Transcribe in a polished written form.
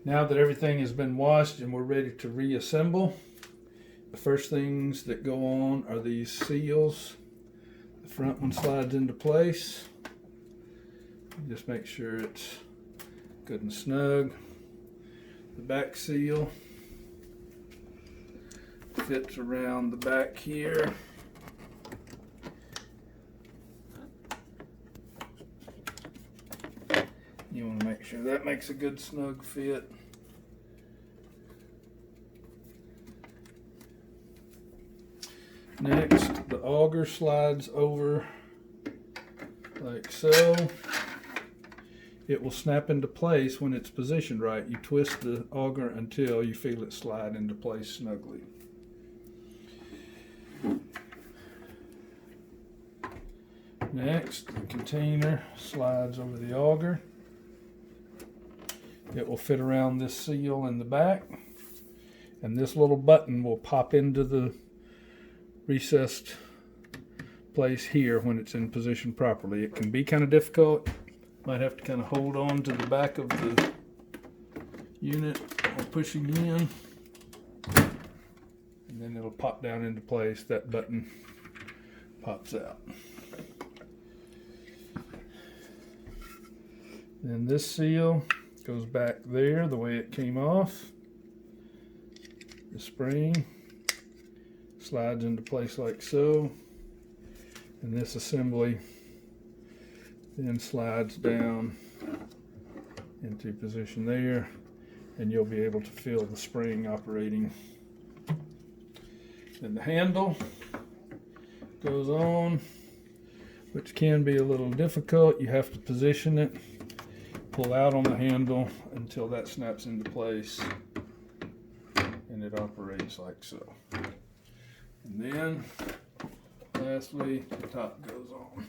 Now that everything has been washed and we're ready to reassemble, the first things that go on are these seals. The front one slides into place. Just make sure it's good and snug. The back seal fits around the back here. You want to make sure that makes a good snug fit. Next, the auger slides over like so. It will snap into place when it's positioned right. You twist the auger until you feel it slide into place snugly. Next, the container slides over the auger. It will fit around this seal in the back, and this little button will pop into the recessed place here when it's in position properly. It can be kind of difficult. Might have to kind of hold on to the back of the unit while pushing in, and then it'll pop down into place. That button pops out. Then this seal goes back there the way it came off. The spring slides into place like so, and this assembly then slides down into position there, and you'll be able to feel the spring operating. Then the handle goes on, which can be a little difficult. You have to position it, pull out on the handle until that snaps into place, and it operates like so. And then lastly, the top goes on.